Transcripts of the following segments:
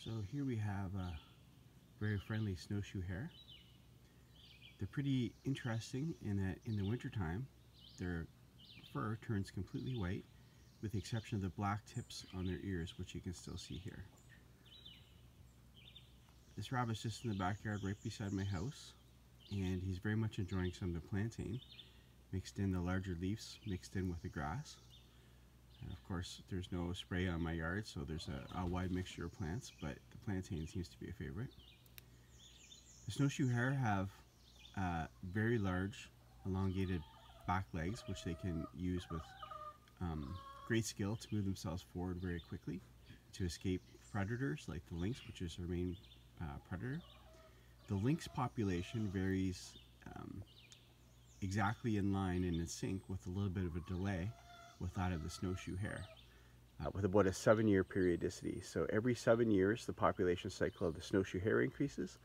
So here we have a very friendly snowshoe hare. They're pretty interesting in that in the wintertime their fur turns completely white with the exception of the black tips on their ears, which you can still see here. This rabbit's just in the backyard right beside my house, and he's very much enjoying some of the plantain mixed in, the larger leaves mixed in with the grass. And of course there's no spray on my yard, so there's a wide mixture of plants, but the plantain seems to be a favorite. The snowshoe hare have very large elongated back legs, which they can use with great skill to move themselves forward very quickly to escape predators like the lynx, which is their main predator. The lynx population varies exactly in line and in sync with a little bit of a delay with that of the snowshoe hare, with about a 7-year periodicity. So every 7 years the population cycle of the snowshoe hare increases,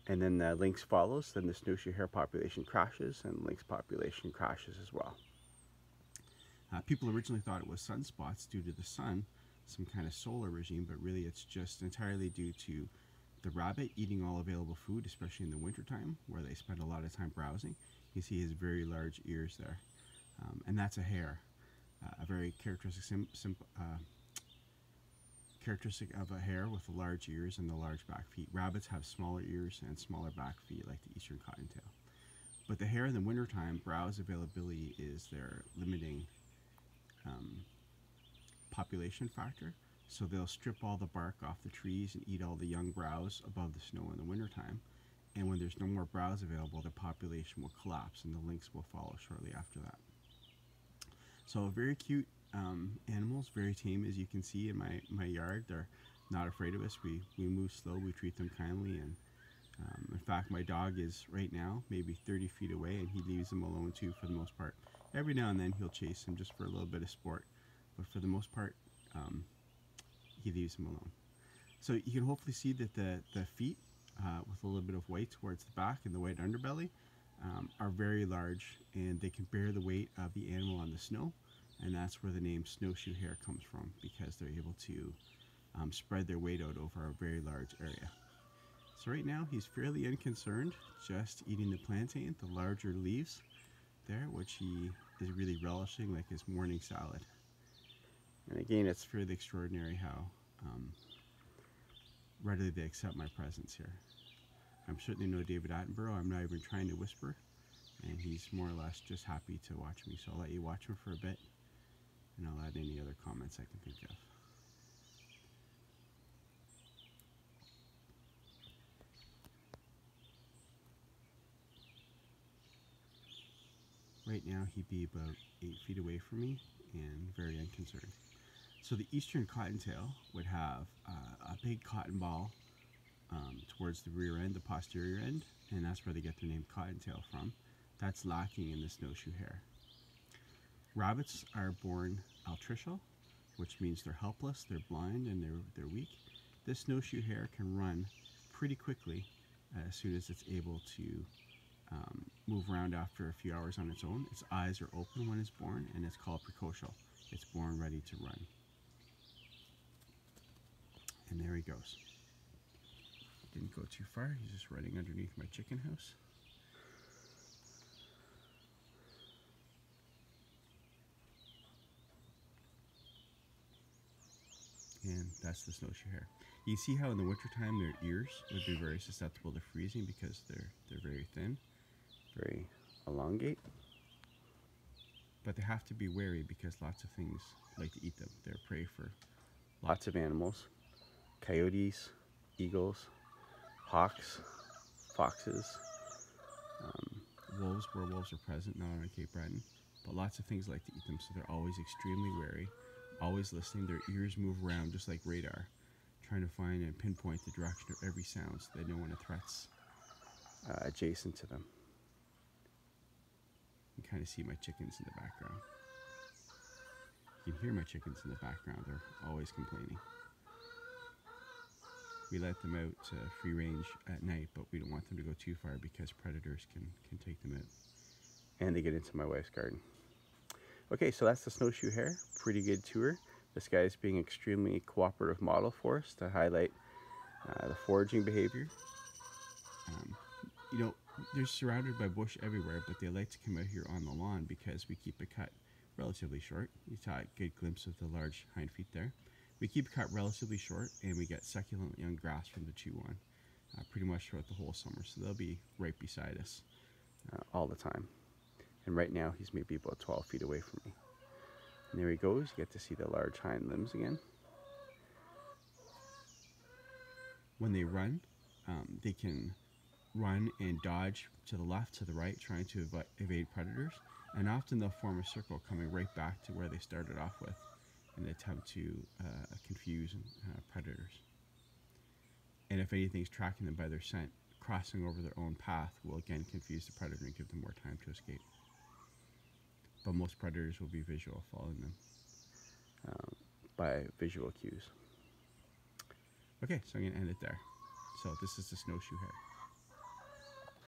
and then the lynx follows. Then the snowshoe hare population crashes and the lynx population crashes as well. People originally thought it was sunspots due to the sun, some kind of solar regime, but really it's just entirely due to the rabbit eating all available food, especially in the wintertime where they spend a lot of time browsing. You see his very large ears there, and that's a hare, a very characteristic of a hare with the large ears and the large back feet. Rabbits have smaller ears and smaller back feet like the eastern cottontail. But the hare in the wintertime, browse availability is their limiting population factor. So they'll strip all the bark off the trees and eat all the young browse above the snow in the wintertime. And when there's no more browse available, the population will collapse and the lynx will follow shortly after that. So very cute animals, very tame, as you can see in my yard. They're not afraid of us. We move slow, we treat them kindly, and in fact my dog is right now maybe 30 feet away and he leaves them alone too for the most part. Every now and then he'll chase them just for a little bit of sport, but for the most part he leaves them alone. So you can hopefully see that the feet with a little bit of white towards the back and the white underbelly are very large, and they can bear the weight of the animal on the snow, and that's where the name snowshoe hare comes from, because they're able to spread their weight out over a very large area. So right now he's fairly unconcerned, just eating the plantain, the larger leaves there, which he is really relishing like his morning salad. And again, it's fairly extraordinary how readily they accept my presence here. I'm certainly no David Attenborough. I'm not even trying to whisper, and he's more or less just happy to watch me. So I'll let you watch him for a bit, and I'll add any other comments I can think of. Right now he'd be about 8 feet away from me and very unconcerned. So the eastern cottontail would have a big cotton ball towards the rear end, the posterior end, and that's where they get their name cottontail from. That's lacking in the snowshoe hare. Rabbits are born altricial, which means they're helpless, they're blind, and they're weak. This snowshoe hare can run pretty quickly as soon as it's able to move around after a few hours on its own. Its eyes are open when it's born, and it's called precocial. It's born ready to run. And there he goes. Didn't go too far, he's just running underneath my chicken house. And that's the snowshoe hare. You see how in the wintertime their ears would be very susceptible to freezing because they're very thin, very elongate. But they have to be wary because lots of things like to eat them. They're prey for lots of animals: coyotes, eagles, hawks, foxes, wolves, where wolves are present, not on Cape Breton. But lots of things like to eat them, so they're always extremely wary, always listening. Their ears move around just like radar, trying to find and pinpoint the direction of every sound so they know when a threat's adjacent to them. You can kind of see my chickens in the background. You can hear my chickens in the background. They're always complaining. We let them out free range at night, but we don't want them to go too far because predators can take them out. And they get into my wife's garden. Okay, so that's the snowshoe hare. Pretty good tour. This guy is being extremely cooperative model for us to highlight The foraging behavior. Um, you know, they're surrounded by bush everywhere, but they like to come out here on the lawn because we keep it cut relatively short. You saw a good glimpse of the large hind feet there. We keep it cut relatively short, and we get succulent young grass from the chew on pretty much throughout the whole summer. So they'll be right beside us all the time. And right now, he's maybe about 12 feet away from me. And there he goes. You get to see the large hind limbs again. When they run, they can run and dodge to the left, to the right, trying to evade predators. And often they'll form a circle coming right back to where they started off with in an attempt to confuse predators. And if anything's tracking them by their scent, crossing over their own path will again confuse the predator and give them more time to escape. But most predators will be visual, following them by visual cues. Okay, so I'm going to end it there. So this is the snowshoe hare.